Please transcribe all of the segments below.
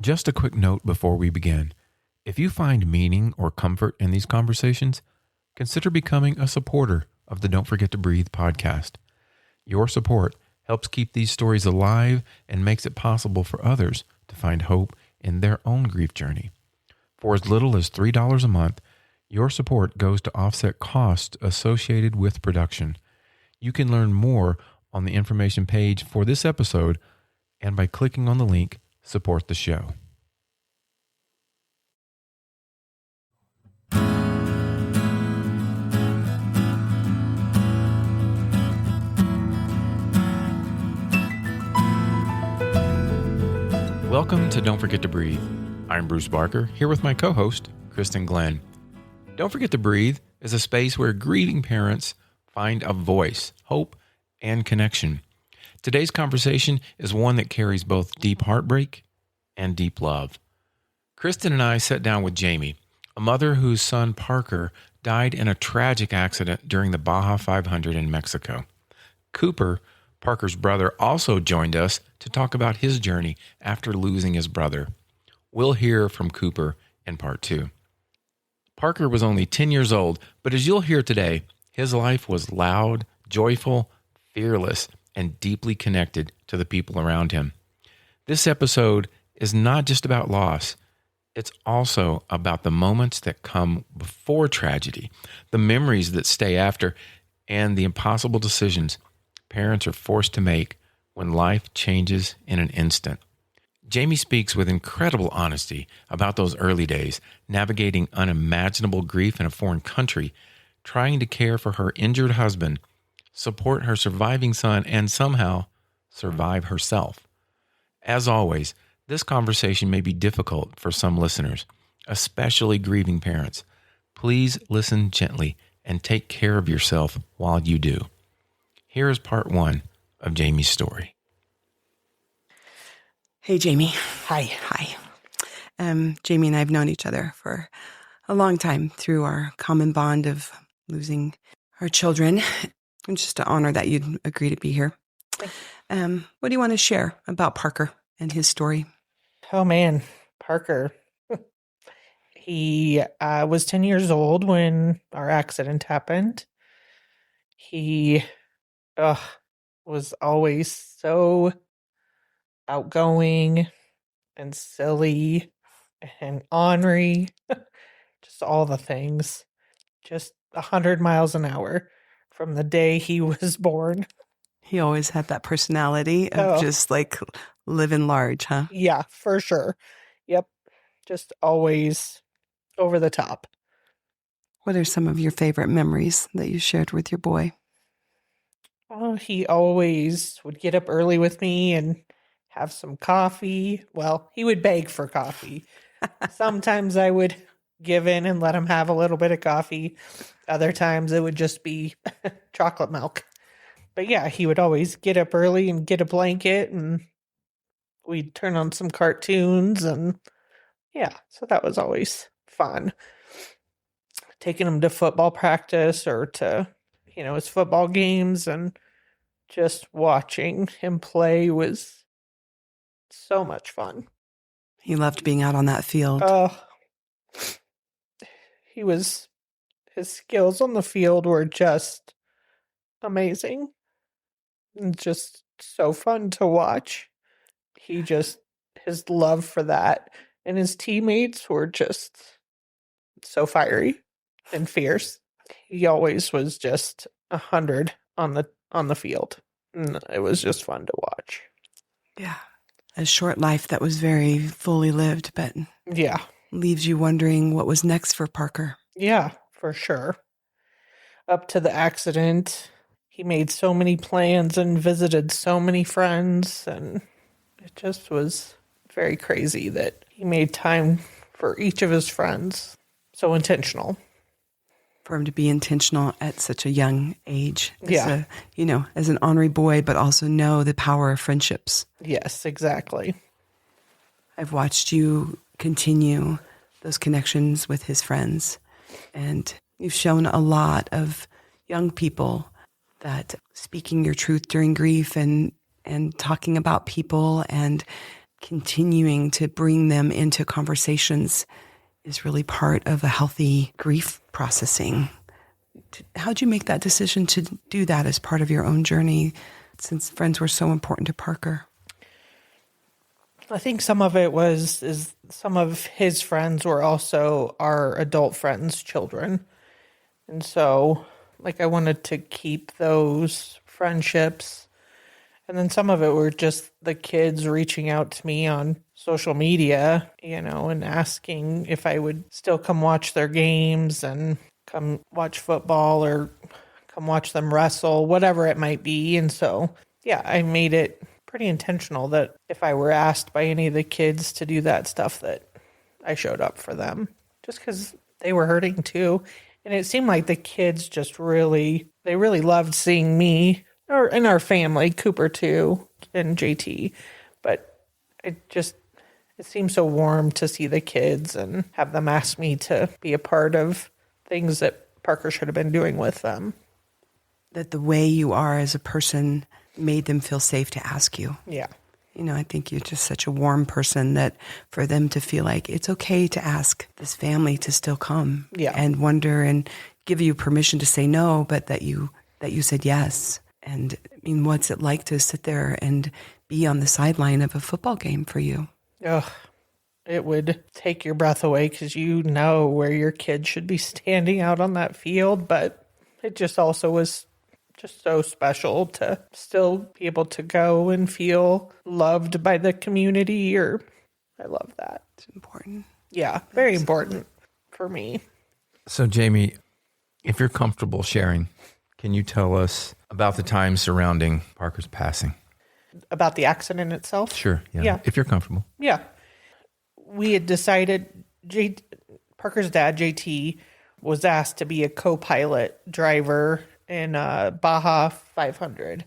Just a quick note before we begin. If you find meaning or comfort in these conversations, consider becoming a supporter of the Don't Forget to Breathe podcast. Your support helps keep these stories alive and makes it possible for others to find hope in their own grief journey. For as little as $3 a month, your support goes to offset costs associated with production. You can learn more on the information page for this episode and by clicking on the link, Support the Show. Welcome to Don't Forget to Breathe. I'm Bruce Barker, here with my co-host, Kristin Glenn. Don't Forget to Breathe is a space where grieving parents find a voice, hope, and connection. Today's conversation is one that carries both deep heartbreak and deep love. Kristin and I sat down with Jamie, a mother whose son Parker died in a tragic accident during the Baja 500 in Mexico. Cooper, Parker's brother, also joined us to talk about his journey after losing his brother. We'll hear from Cooper in part 2. Parker was only 10 years old, but as you'll hear today, his life was loud, joyful, fearless, and deeply connected to the people around him. This episode is not just about loss. It's also about the moments that come before tragedy, the memories that stay after, and the impossible decisions parents are forced to make when life changes in an instant. Jamie speaks with incredible honesty about those early days, navigating unimaginable grief in a foreign country, trying to care for her injured husband, support her surviving son, and somehow survive herself. As always, this conversation may be difficult for some listeners, especially grieving parents. Please listen gently and take care of yourself while you do. Here is part 1 of Jamie's story. Hey, Jamie. Hi. Jamie and I have known each other for a long time through our common bond of losing our children. And just to honor that you'd agree to be here. What do you want to share about Parker and his story? Oh, man. Parker. He was 10 years old when our accident happened. He was always so outgoing and silly and ornery, just all the things, just 100 miles an hour from the day he was born. He always had that personality of just like living large, huh? Yeah, for sure. Yep. Just always over the top. What are some of your favorite memories that you shared with your boy? Oh, he always would get up early with me and have some coffee. Well, he would beg for coffee. Sometimes I would give in and let him have a little bit of coffee. Other times it would just be chocolate milk. But yeah, he would always get up early and get a blanket and we'd turn on some cartoons and yeah, so that was always fun. Taking him to football practice or to, his football games and just watching him play was so much fun. He loved being out on that field. His skills on the field were just amazing and just so fun to watch. His love for that and his teammates were just so fiery and fierce. He always was just 100 on the field. And it was just fun to watch. Yeah. A short life that was very fully lived, but yeah, leaves you wondering what was next for Parker. Yeah, for sure. Up to the accident, he made so many plans and visited so many friends, and it just was very crazy that he made time for each of his friends. So intentional. For him to be intentional at such a young age. Yeah. As an ornery boy, but also know the power of friendships. Yes, exactly. I've watched you continue those connections with his friends. And you've shown a lot of young people that speaking your truth during grief and talking about people and continuing to bring them into conversations is really part of a healthy grief processing. How'd you make that decision to do that as part of your own journey, since friends were so important to Parker? I think some of it is some of his friends were also our adult friends' children. And so, I wanted to keep those friendships. And then some of it were just the kids reaching out to me on social media, and asking if I would still come watch their games and come watch football or come watch them wrestle, whatever it might be. And so, I made it pretty intentional that if I were asked by any of the kids to do that stuff, that I showed up for them, just because they were hurting too. And it seemed like the kids just really loved seeing me, or in our family, Cooper too, and JT. But it seemed so warm to see the kids and have them ask me to be a part of things that Parker should have been doing with them. That the way you are as a person made them feel safe to ask you. Yeah. I think you're just such a warm person that for them to feel like it's okay to ask this family to still come and wonder and give you permission to say no, but that you said yes. And what's it like to sit there and be on the sideline of a football game for you? Ugh, it would take your breath away because you know where your kid should be standing out on that field, but it just also was just so special to still be able to go and feel loved by the community. I love that. It's important. Yeah, very important for me. So, Jamie, if you're comfortable sharing, can you tell us about the time surrounding Parker's passing? About the accident itself? Sure. Yeah. If you're comfortable. Yeah. We had decided, Parker's dad, JT, was asked to be a co-pilot driver in Baja 500.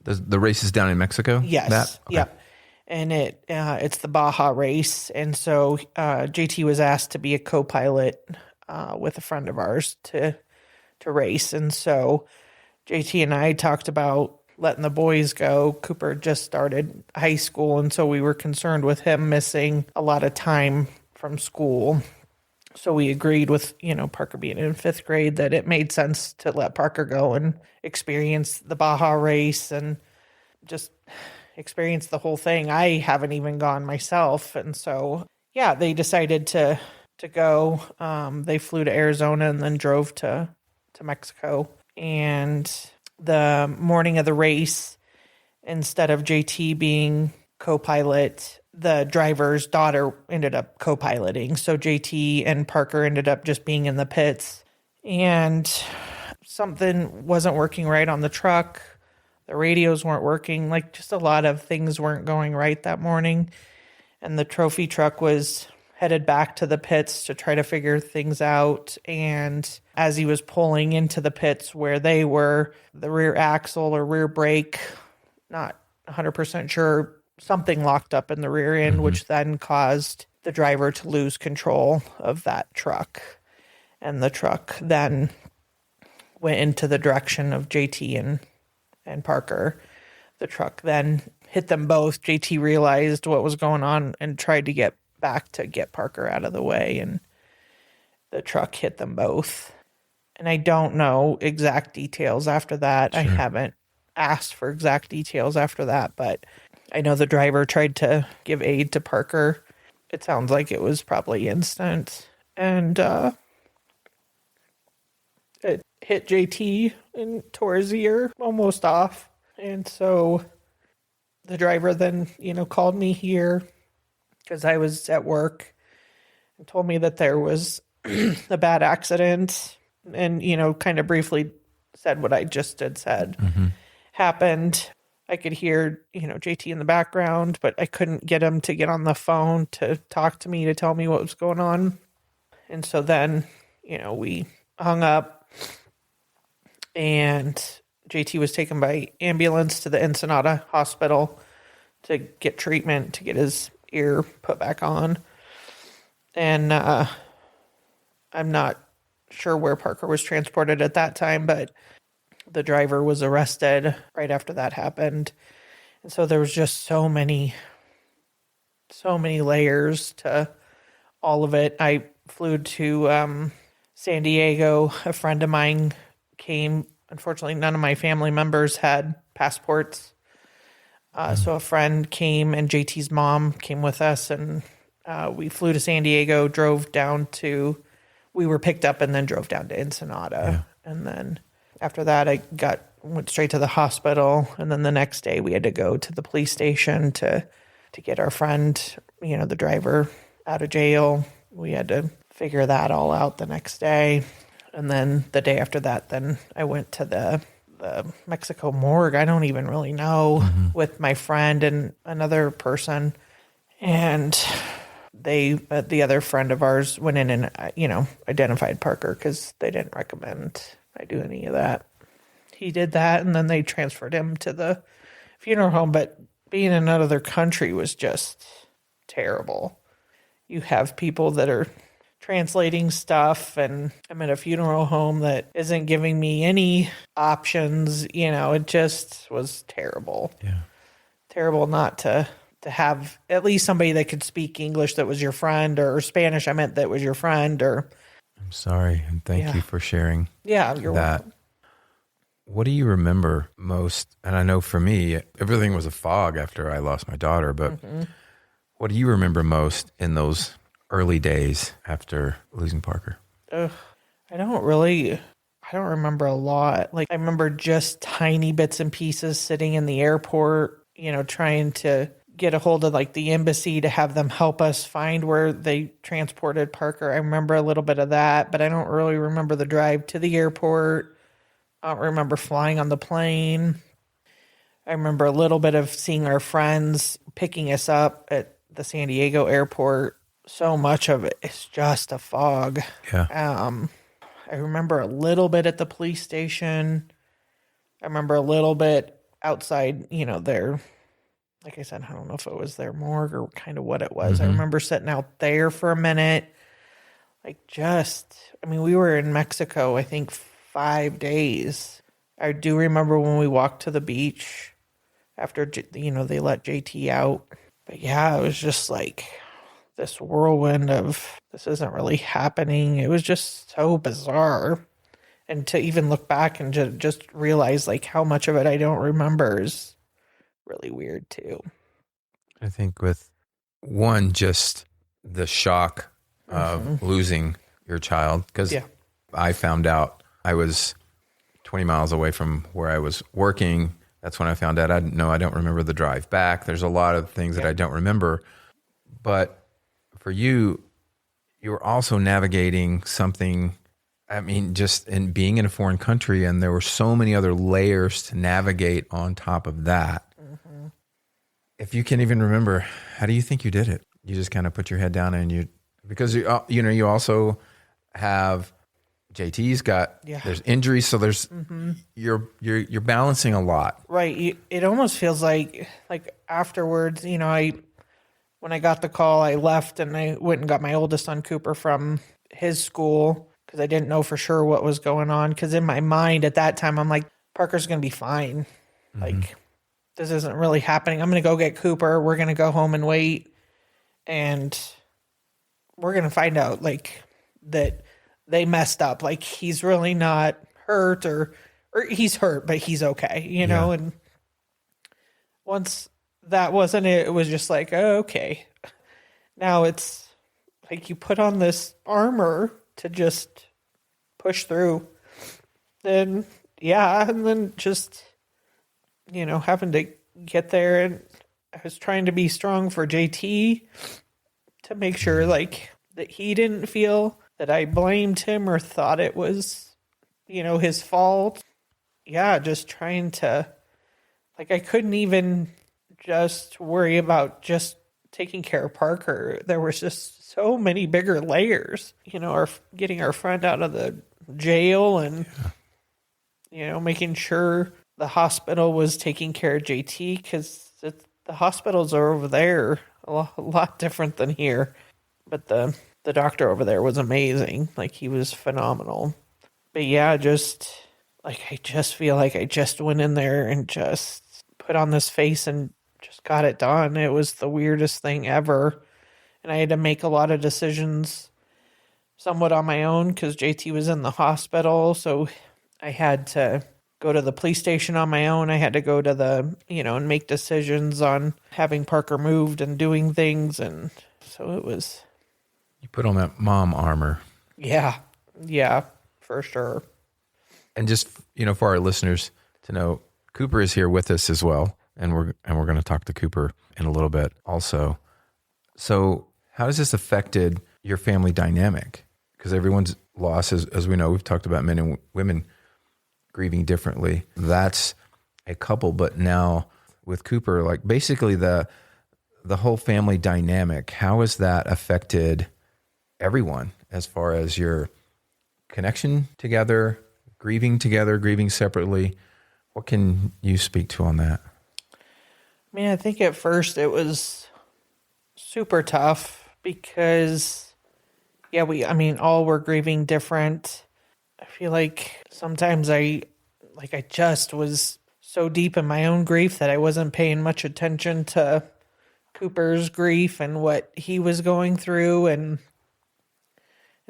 The race is down in Mexico? Yes. Okay. Yep. And it's the Baja race. And so JT was asked to be a co-pilot with a friend of ours to race. And so JT and I talked about letting the boys go. Cooper just started high school, and so we were concerned with him missing a lot of time from school. So we agreed with, Parker being in 5th grade, that it made sense to let Parker go and experience the Baja race and just experience the whole thing. I haven't even gone myself. And so, they decided to go. They flew to Arizona and then drove to Mexico. And the morning of the race, instead of JT being co-pilot, the driver's daughter ended up co-piloting. So JT and Parker ended up just being in the pits. And something wasn't working right on the truck. The radios weren't working. Just a lot of things weren't going right that morning. And the trophy truck was headed back to the pits to try to figure things out. And as he was pulling into the pits where they were, the rear axle or rear brake, not 100% sure, something locked up in the rear end, which then caused the driver to lose control of that truck. And the truck then went into the direction of JT and Parker. The truck then hit them both. JT realized what was going on and tried to get back to get Parker out of the way, and the truck hit them both. And I don't know exact details after that. Sure. I haven't asked for exact details after that, but I know the driver tried to give aid to Parker. It sounds like it was probably instant. And it hit JT and tore his ear almost off. And so the driver then, called me here because I was at work and told me that there was a bad accident and, kind of briefly said what I just had said happened. I could hear, JT in the background, but I couldn't get him to get on the phone to talk to me, to tell me what was going on. And so then, we hung up and JT was taken by ambulance to the Ensenada hospital to get treatment, to get his ear put back on. And I'm not sure where Parker was transported at that time, but the driver was arrested right after that happened. And so there was just so many so many layers to all of it. I flew to San Diego. A friend of mine came. Unfortunately, none of my family members had passports. So a friend came, and JT's mom came with us, and we flew to San Diego, we were picked up and then drove down to Ensenada. Yeah. And then after that, went straight to the hospital. And then the next day we had to go to the police station to get our friend, the driver, out of jail. We had to figure that all out the next day. And then the day after that, then I went to the Mexico morgue. I don't even really know, with my friend and another person. And the other friend of ours went in and, identified Parker because they didn't recommend I do any of that. He did that, and then they transferred him to the funeral home. But being in another country was just terrible. You have people that are translating stuff, and I'm at a funeral home that isn't giving me any options. It just was terrible. Yeah. Terrible not to have at least somebody that could speak English that was your friend, or Spanish, I meant, that was your friend. Or I'm sorry, and thank you for sharing. Yeah, you're welcome. What do you remember most? And I know for me, everything was a fog after I lost my daughter, but what do you remember most in those early days after losing Parker? I don't remember a lot. Like, I remember just tiny bits and pieces sitting in the airport, trying to get a hold of the embassy to have them help us find where they transported Parker. I remember a little bit of that, but I don't really remember the drive to the airport. I don't remember flying on the plane. I remember a little bit of seeing our friends picking us up at the San Diego airport. So much of it is just a fog. Yeah. I remember a little bit at the police station. I remember a little bit outside, their, like I said, I don't know if it was their morgue or kind of what it was. I remember sitting out there for a minute. We were in Mexico, I think, 5 days. I do remember when we walked to the beach after, they let JT out. But yeah, it was just this whirlwind of, this isn't really happening. It was just so bizarre. And to even look back and just realize how much of it I don't remember is really weird too. I think with one, just the shock of losing your child, because I found out I was 20 miles away from where I was working. That's when I found out. I don't remember the drive back. There's a lot of things that I don't remember. But for you were also navigating something, just in being in a foreign country, and there were so many other layers to navigate on top of that. If you can't even remember, how do you think you did it? You just kind of put your head down and because you also have JT's got, there's injuries. So there's, you're balancing a lot. Right. It almost feels like afterwards, when I got the call, I left and I went and got my oldest son, Cooper, from his school because I didn't know for sure what was going on. Because in my mind at that time, I'm like, Parker's going to be fine. This isn't really happening. I'm going to go get Cooper. We're going to go home and wait. And we're going to find out that they messed up. He's really not hurt or he's hurt, but he's okay, know? And once that wasn't it, it was just okay. Now it's you put on this armor to just push through. And then just, having to get there. And I was trying to be strong for JT to make sure that he didn't feel that I blamed him or thought it was, his fault. Yeah, just trying to, I couldn't even just worry about just taking care of Parker. There was just so many bigger layers, getting our friend out of the jail and, making sure the hospital was taking care of JT because the hospitals are over there a lot different than here. But the doctor over there was amazing. He was phenomenal. But yeah, I just feel like I just went in there and just put on this face and just got it done. It was the weirdest thing ever. And I had to make a lot of decisions somewhat on my own because JT was in the hospital. So I had to go to the police station on my own. I had to go to and make decisions on having Parker moved and doing things. And so it was. You put on that mom armor. Yeah, for sure. And just, for our listeners to know, Cooper is here with us as well. And we're going to talk to Cooper in a little bit also. So how has this affected your family dynamic? Because everyone's loss, as we know, we've talked about men and women grieving differently. That's a couple, but now with Cooper, like basically the whole family dynamic, how has that affected everyone as far as your connection together, grieving separately? What can you speak to on that? I mean, I think at first it was super tough because, all were grieving different. I feel like sometimes I just was so deep in my own grief that I wasn't paying much attention to Cooper's grief and what he was going through. And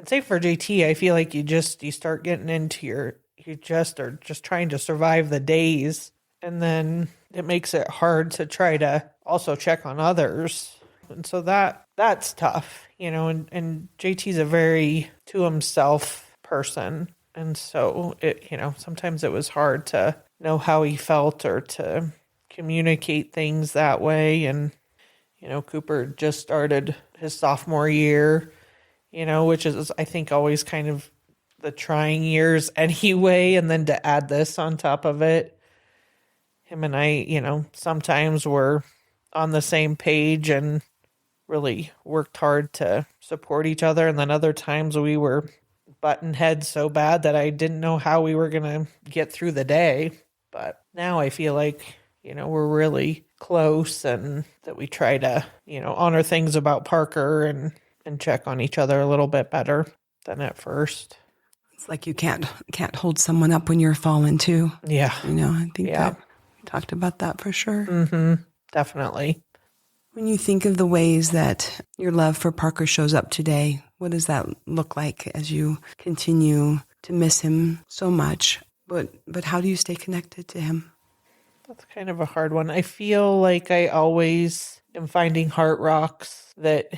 say for JT, I feel like you start getting into you just are just trying to survive the days. And then it makes it hard to try to also check on others. And so that's tough, and JT's a very to himself person. And so it, sometimes it was hard to know how he felt or to communicate things that way. And, Cooper just started his sophomore year, which is, I think, always kind of the trying years anyway. And then to add this on top of it, him and I, sometimes were on the same page and really worked hard to support each other. And then other times we were button heads so bad that I didn't know how we were going to get through the day. But now I feel like, we're really close and that we try to, honor things about Parker and check on each other a little bit better than at first. It's like you can't hold someone up when you're falling too. Yeah. I think that we talked about that for sure. Mm-hmm. Definitely. When you think of the ways that your love for Parker shows up today, what does that look like as you continue to miss him so much? But how do you stay connected to him? That's kind of a hard one. I feel like I always am finding heart rocks that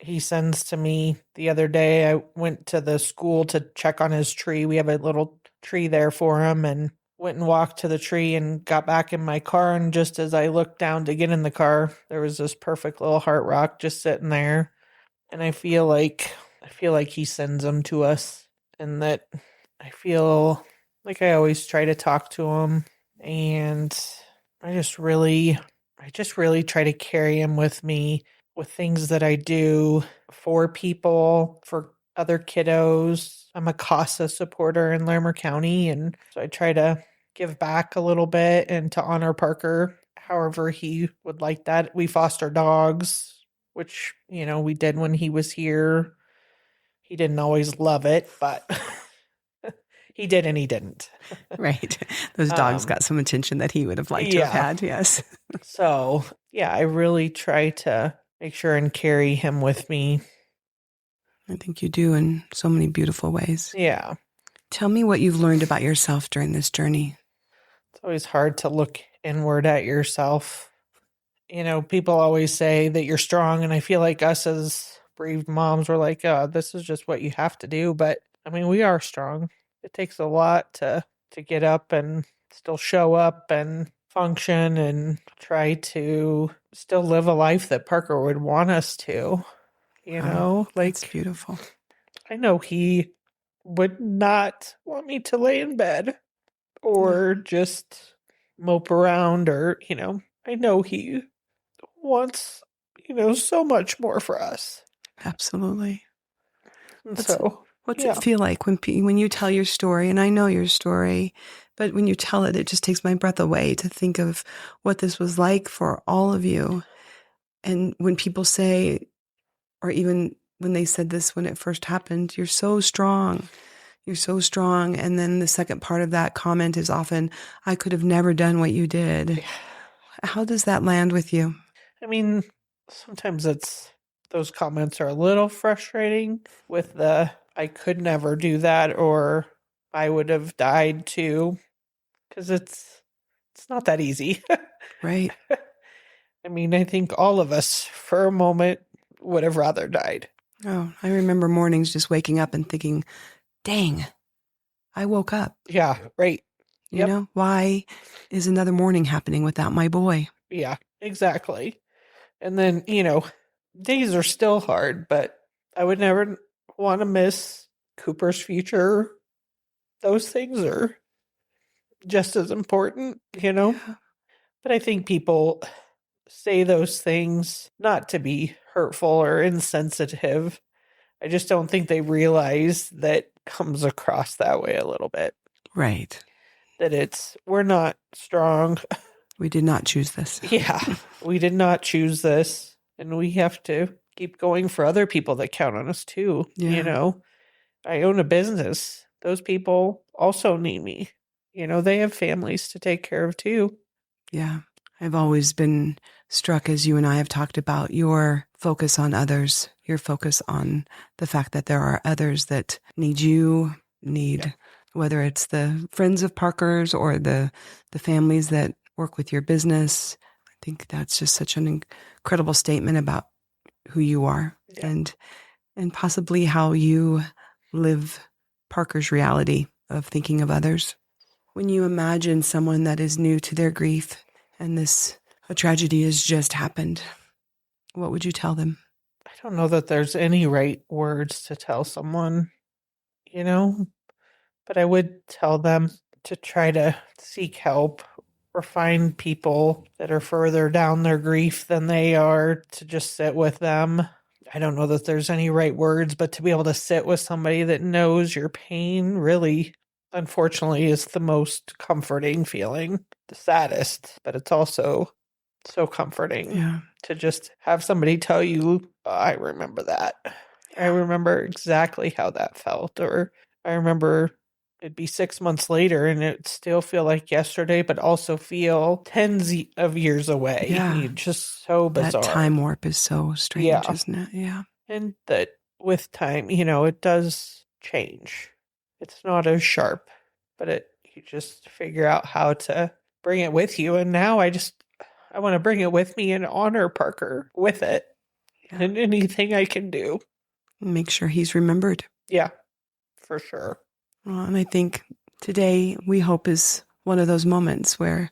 he sends to me. The other day, I went to the school to check on his tree. We have a little tree there for him and went and walked to the tree and got back in my car. And just as I looked down to get in the car, there was this perfect little heart rock just sitting there. And I feel like he sends them to us, and that I feel like I always try to talk to him, and I just really try to carry him with me with things that I do for people, for other kiddos. I'm a CASA supporter in Larimer County, and so I try to give back a little bit and to honor Parker however he would like that. We foster dogs, which, we did when he was here. He didn't always love it, but he did and he didn't. Right. Those dogs got some attention that he would have liked to have had, yes. So, I really try to make sure and carry him with me. I think you do in so many beautiful ways. Yeah. Tell me what you've learned about yourself during this journey. It's always hard to look inward at yourself. People always say that you're strong, and I feel like us as bereaved moms were like, oh, this is just what you have to do. But I mean, we are strong. It takes a lot to get up and still show up and function and try to still live a life that Parker would want us to. That's beautiful. I know he would not want me to lay in bed or just mope around or, I know he wants, so much more for us. Absolutely. And what's it feel like when you tell your story? And I know your story, but when you tell it, it just takes my breath away to think of what this was like for all of you. And when people say, or even when they said this when it first happened, you're so strong. You're so strong. And then the second part of that comment is often, I could have never done what you did. How does that land with you? I mean, sometimes those comments are a little frustrating with the I could never do that or I would have died too, because it's not that easy. Right? I mean, I think all of us for a moment would have rather died. Oh, I remember mornings just waking up and thinking, dang, I woke up. Yeah, right. You know, why is another morning happening without my boy? Yeah, exactly. And then, days are still hard, but I would never want to miss Cooper's future. Those things are just as important, Yeah. But I think people say those things not to be hurtful or insensitive. I just don't think they realize that comes across that way a little bit. Right. That we're not strong. We did not choose this. Yeah, we did not choose this. And we have to keep going for other people that count on us too. Yeah. I own a business. Those people also need me. They have families to take care of too. Yeah. I've always been struck, as you and I have talked about, your focus on others, your focus on the fact that there are others that need you, whether it's the friends of Parker's or the families that work with your business. I think that's just such an incredible statement about who you are and possibly how you live Parker's reality of thinking of others. When you imagine someone that is new to their grief and a tragedy has just happened, what would you tell them? I don't know that there's any right words to tell someone, but I would tell them to try to seek help or find people that are further down their grief than they are to just sit with them. I don't know that there's any right words, but to be able to sit with somebody that knows your pain really, unfortunately, is the most comforting feeling, the saddest, but it's also so comforting to just have somebody tell you, I remember that. I remember exactly how that felt. Or I remember it'd be 6 months later and it'd still feel like yesterday, but also feel tens of years away. Yeah. Just so bizarre. That time warp is so strange, isn't it? Yeah. And that with time, it does change. It's not as sharp, but you just figure out how to bring it with you. And now I want to bring it with me and honor Parker with it and anything I can do. Make sure he's remembered. Yeah, for sure. Well, and I think today we hope is one of those moments where,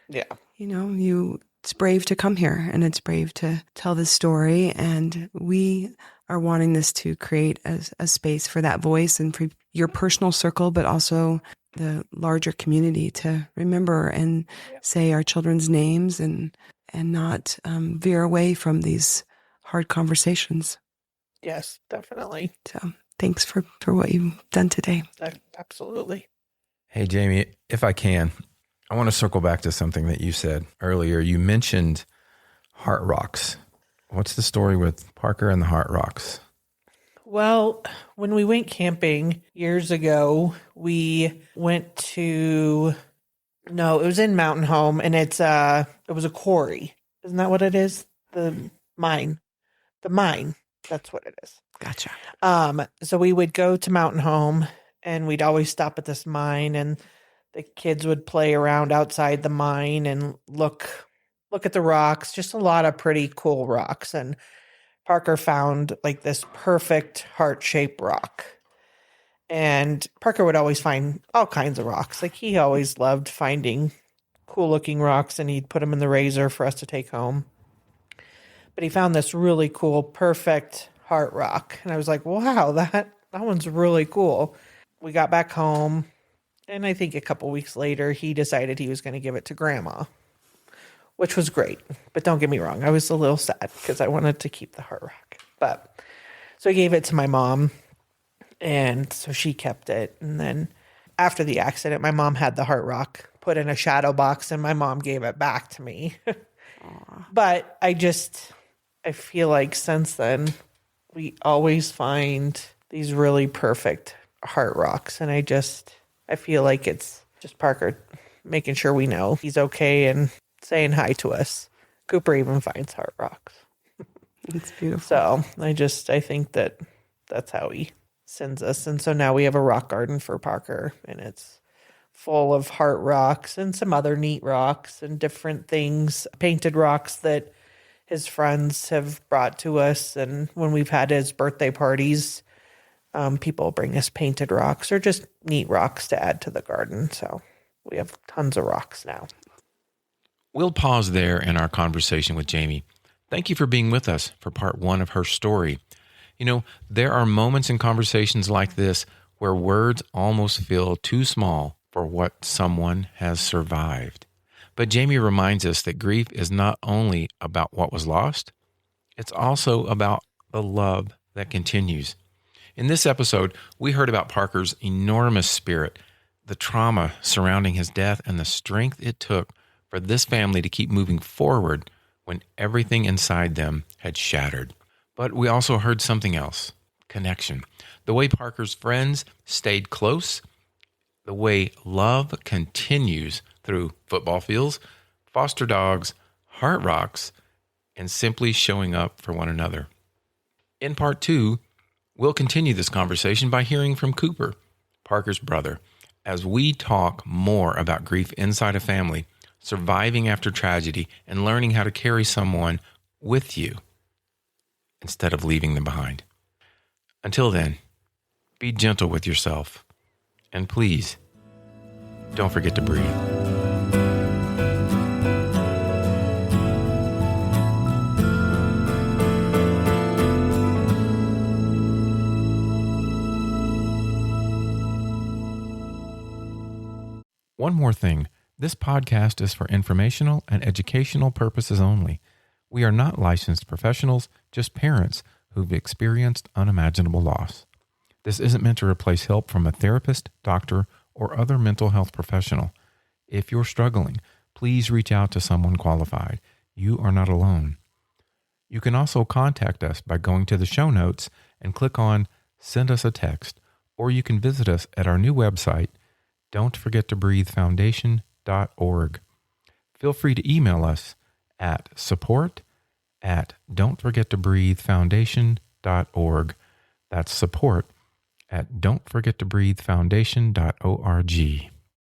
it's brave to come here and it's brave to tell this story. And we are wanting this to create a space for that voice and for your personal circle, but also the larger community to remember and say our children's names and not veer away from these hard conversations. Yes, definitely. So thanks for what you've done today. Absolutely. Hey, Jamie, if I can, I want to circle back to something that you said earlier. You mentioned heart rocks. What's the story with Parker and the heart rocks? Well, when we went camping years ago, we went to, it was in Mountain Home, and it was a quarry. Isn't that what it is? The mine. That's what it is. Gotcha. So we would go to Mountain Home and we'd always stop at this mine and the kids would play around outside the mine and look at the rocks, just a lot of pretty cool rocks. And Parker found like this perfect heart-shaped rock. And Parker would always find all kinds of rocks. Like he always loved finding cool looking rocks and he'd put them in the razor for us to take home. But he found this really cool, perfect heart rock. And I was like, wow, that one's really cool. We got back home. And I think a couple weeks later, he decided he was going to give it to Grandma, which was great. But don't get me wrong. I was a little sad because I wanted to keep the heart rock. But so I gave it to my mom. And so she kept it. And then after the accident, my mom had the heart rock put in a shadow box and my mom gave it back to me. But I feel like since then, we always find these really perfect heart rocks. And I feel like it's just Parker making sure we know he's okay and saying hi to us. Cooper even finds heart rocks. It's beautiful. So I think that's how he sends us. And so now we have a rock garden for Parker, and it's full of heart rocks and some other neat rocks and different things, painted rocks that his friends have brought to us. And when we've had his birthday parties, people bring us painted rocks or just neat rocks to add to the garden. So we have tons of rocks now. We'll pause there in our conversation with Jamie. Thank you for being with us for part 1 of her story. You know, there are moments in conversations like this where words almost feel too small for what someone has survived. But Jamie reminds us that grief is not only about what was lost, it's also about the love that continues. In this episode, we heard about Parker's enormous spirit, the trauma surrounding his death, and the strength it took for this family to keep moving forward when everything inside them had shattered. But we also heard something else, connection. The way Parker's friends stayed close, the way love continues through football fields, foster dogs, heart rocks, and simply showing up for one another. In part 2, we'll continue this conversation by hearing from Cooper, Parker's brother, as we talk more about grief inside a family, surviving after tragedy, and learning how to carry someone with you instead of leaving them behind. Until then, be gentle with yourself, and please, don't forget to breathe. One more thing. This podcast is for informational and educational purposes only. We are not licensed professionals, just parents who've experienced unimaginable loss. This isn't meant to replace help from a therapist, doctor, or other mental health professional. If you're struggling, please reach out to someone qualified. You are not alone. You can also contact us by going to the show notes and click on Send Us a Text, or you can visit us at our new website, don'tforgettobreathefoundation.org. Feel free to email us at support@don'tforgettobreathefoundation.org. That's support@don'tforgettobreathefoundation.org.